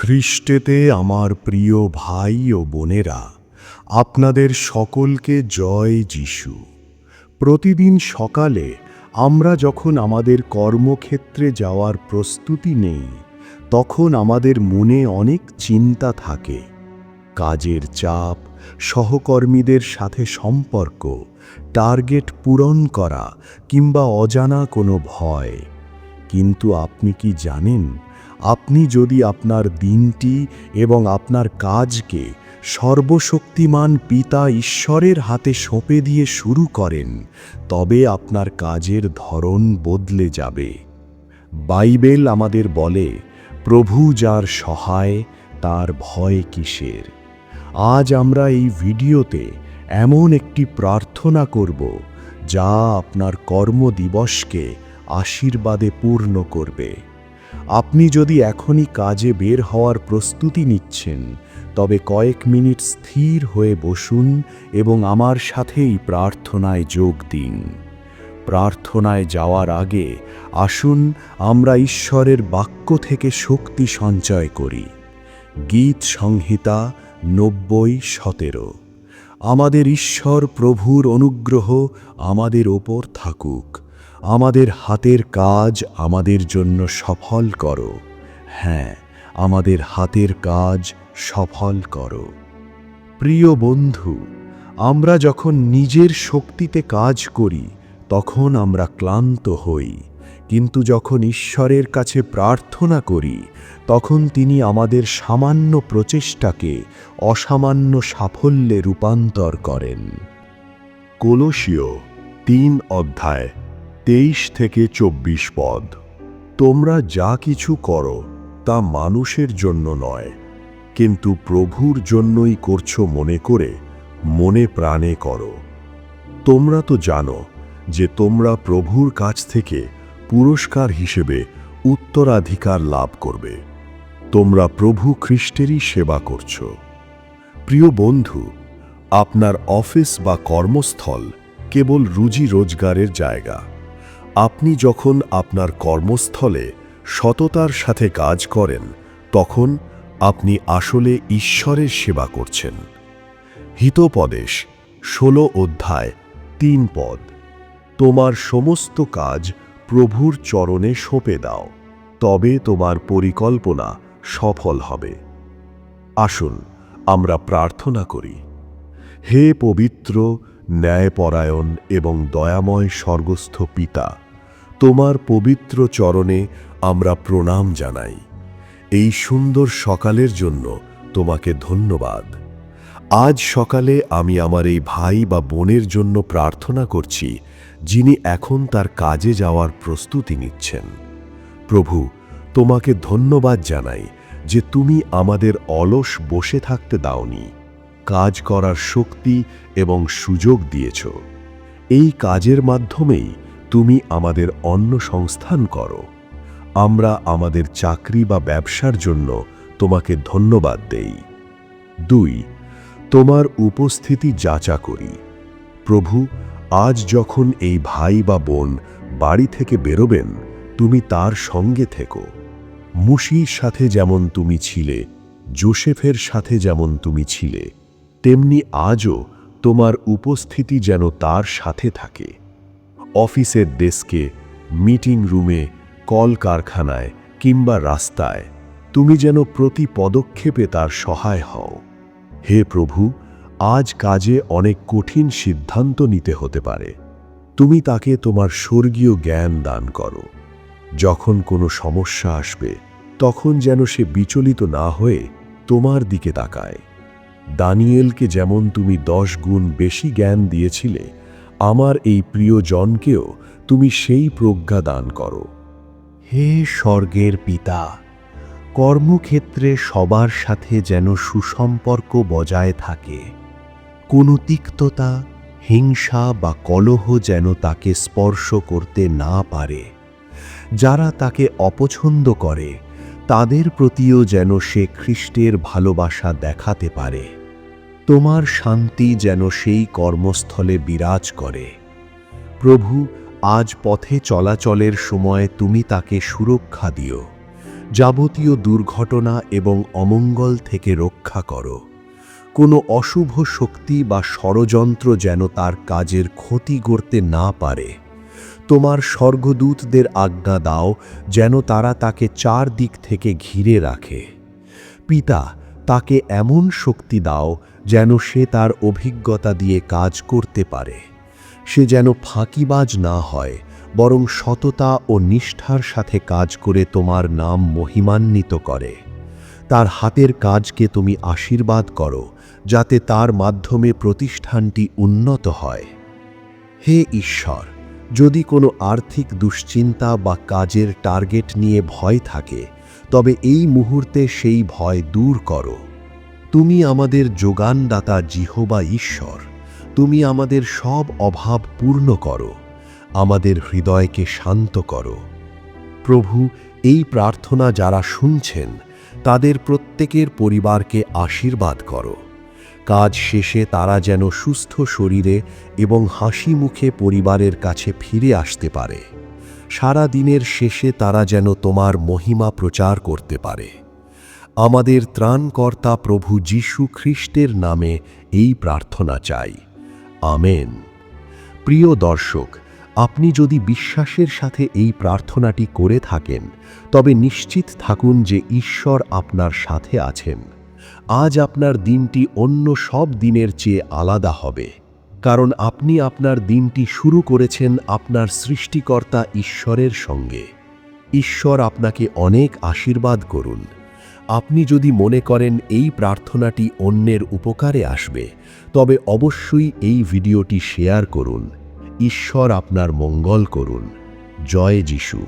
খ্রিস্টেতে আমার প্রিয় ভাই ও বোনেরা, আপনাদের সকলকে জয় যিশু। প্রতিদিন সকালে আমরা যখন আমাদের কর্মক্ষেত্রে যাওয়ার প্রস্তুতি নেই, তখন আমাদের মনে অনেক চিন্তা থাকে। কাজের চাপ, সহকর্মীদের সাথে সম্পর্ক, টার্গেট পূরণ করা কিংবা অজানা কোনো ভয়। কিন্তু আপনি কি জানেন, আপনি যদি আপনার দিনটি এবং আপনার কাজকে সর্বশক্তিমান পিতা ঈশ্বরের হাতে সঁপে দিয়ে শুরু করেন, তবে আপনার কাজের ধরন বদলে যাবে। বাইবেল আমাদের বলে, প্রভু যার সহায় তার ভয় কিসের। আজ আমরা এই ভিডিওতে এমন একটি প্রার্থনা করব, যা আপনার কর্মদিবসকে আশীর্বাদে পূর্ণ করবে। আপনি যদি এখনই কাজে বের হওয়ার প্রস্তুতি নিচ্ছেন, তবে কয়েক মিনিট স্থির হয়ে বসুন এবং আমার সাথেই প্রার্থনায় যোগ দিন। প্রার্থনায় যাওয়ার আগে আসুন আমরা ঈশ্বরের বাক্য থেকে শক্তি সঞ্চয় করি। গীত সংহিতা 90:17। আমাদের ঈশ্বর প্রভুর অনুগ্রহ আমাদের ওপর থাকুক। আমাদের হাতের কাজ আমাদের জন্য সফল করো। হ্যাঁ, আমাদের হাতের কাজ সফল করো। প্রিয় বন্ধু, আমরা যখন নিজের শক্তিতে কাজ করি, তখন আমরা ক্লান্ত হই। কিন্তু যখন ঈশ্বরের কাছে প্রার্থনা করি, তখন তিনি আমাদের সামান্য প্রচেষ্টাকে অসামান্য সাফল্যে রূপান্তর করেন। কলোসীয় 3:23-24 পদ। তোমরা যা কিছু করো তা মানুষের জন্য নয়, কিন্তু প্রভুর জন্যই করছো মনে করে মনে প্রাণে করো। তোমরা তো জানো যে তোমরা প্রভুর কাছ থেকে পুরস্কার হিসেবে উত্তরাধিকার লাভ করবে। তোমরা প্রভু খ্রিস্টেরই সেবা করছো। প্রিয় বন্ধু, আপনার অফিস বা কর্মস্থল কেবল রুজি রোজগারের জায়গা। আপনি যখন আপনার কর্মস্থলে সততার সাথে কাজ করেন, তখন আপনি আসলে ঈশ্বরের সেবা করছেন। হিতোপদেশ 16:3 পদ। তোমার সমস্ত কাজ প্রভুর চরণে সঁপে দাও, তবে তোমার পরিকল্পনা সফল হবে। আসুন আমরা প্রার্থনা করি। হে পবিত্র, ন্যায়পরায়ণ এবং দয়াময় স্বর্গস্থ পিতা, তোমার পবিত্র চরণে আমরা প্রণাম জানাই। এই সুন্দর সকালের জন্য তোমাকে ধন্যবাদ। আজ সকালে আমি আমার এই ভাই বা বোনের জন্য প্রার্থনা করছি, যিনি এখন তার কাজে যাওয়ার প্রস্তুতি নিচ্ছেন। প্রভু, তোমাকে ধন্যবাদ জানাই যে তুমি আমাদের অলস বসে থাকতে দাওনি। কাজ করার শক্তি এবং সুযোগ দিয়েছ। এই কাজের মাধ্যমেই তুমি আমাদের অন্ন সংস্থান করো। আমরা আমাদের চাকরি বা ব্যবসার জন্য তোমাকে ধন্যবাদ দেই। 2. তোমার উপস্থিতি যাচা করি। প্রভু, আজ যখন এই ভাই বা বোন বাড়ি থেকে বেরোবেন, তুমি তার সঙ্গে থেকো। মুশির সাথে যেমন তুমি ছিলে, যোসেফের সাথে যেমন তুমি ছিলে, তেমনি আজও তোমার উপস্থিতি যেন তার সাথে থাকে। অফিসের ডেস্কে, মিটিং রুমে, কলকারখানায় কিংবা রাস্তায় তুমি যেন প্রতি পদক্ষেপে তার সহায় হও। হে প্রভু, আজ কাজে অনেক কঠিন সিদ্ধান্ত নিতে হতে পারে। তুমি তাকে তোমার স্বর্গীয় জ্ঞান দান করো। যখন কোনো সমস্যা আসবে, তখন যেন সে বিচলিত না হয়ে তোমার দিকে তাকায়। দানিয়েলকে যেমন তুমি 10 গুণ বেশি জ্ঞান দিয়েছিলে, আমার এই প্রিয় জনকেও তুমি সেই প্রজ্ঞা দান করো। হে স্বর্গের পিতা, কর্মক্ষেত্রে সবার সাথে যেন সুসম্পর্ক বজায় থাকে। কোনো তিক্ততা, হিংসা বা কলহ যেন তাকে স্পর্শ করতে না পারে। যারা তাকে অপছন্দ করে, তাদের প্রতিও যেন সে খ্রিস্টের ভালোবাসা দেখাতে পারে। তোমার শান্তি যেন সেই কর্মস্থলে বিরাজ করে। প্রভু, আজ পথে চলাচলের সময় তুমি তাকে সুরক্ষা দিও। যাবতীয় দুর্ঘটনা এবং অমঙ্গল থেকে রক্ষা করো। কোনো অশুভ শক্তি বা ষড়যন্ত্র যেন তার কাজের ক্ষতি করতে না পারে। তোমার স্বর্গদূতদের আজ্ঞা দাও যেন তারা তাকে চারদিক থেকে ঘিরে রাখে। পিতা, তাকে এমন শক্তি দাও যেন সে তার অভিজ্ঞতা দিয়ে কাজ করতে পারে। সে যেন ফাঁকিবাজ না হয়, বরং সততা ও নিষ্ঠার সাথে কাজ করে তোমার নাম মহিমান্বিত করে। তার হাতের কাজকে তুমি আশীর্বাদ করো, যাতে তার মাধ্যমে প্রতিষ্ঠানটি উন্নত হয়। হে ঈশ্বর, যদি কোনো আর্থিক দুশ্চিন্তা বা কাজের টার্গেট নিয়ে ভয় থাকে, তবে এই মুহূর্তে সেই ভয় দূর করো। তুমি আমাদের যোগানদাতা জিহোবা ঈশ্বর, তুমি আমাদের সব অভাব পূর্ণ করো, আমাদের হৃদয়কে শান্ত করো। প্রভু, এই প্রার্থনা যারা শুনছেন, তাদের প্রত্যেকের পরিবারকে আশীর্বাদ করো। কাজ শেষে তারা যেন সুস্থ শরীরে এবং হাসি মুখে পরিবারের কাছে ফিরে আসতে পারে। সারা দিনের শেষে তারা যেন তোমার মহিমা প্রচার করতে পারে। আমাদের ত্রাণকর্তা প্রভু যীশু খ্রিস্টের নামে এই প্রার্থনা চাই। আমেন। প্রিয় দর্শক, আপনি যদি বিশ্বাসের সাথে এই প্রার্থনাটি করে থাকেন, তবে নিশ্চিত থাকুন যে ঈশ্বর আপনার সাথে আছেন। আজ আপনার দিনটি অন্য সব দিনের চেয়ে আলাদা হবে, কারণ আপনি আপনার দিনটি শুরু করেছেন আপনার সৃষ্টিকর্তা ঈশ্বরের সঙ্গে। ঈশ্বর আপনাকে অনেক আশীর্বাদ করুন। আপনি যদি মনে করেন এই প্রার্থনাটি অন্যের উপকারে আসবে, তবে অবশ্যই এই ভিডিওটি শেয়ার করুন। ঈশ্বর আপনার মঙ্গল করুন। জয় যিশু।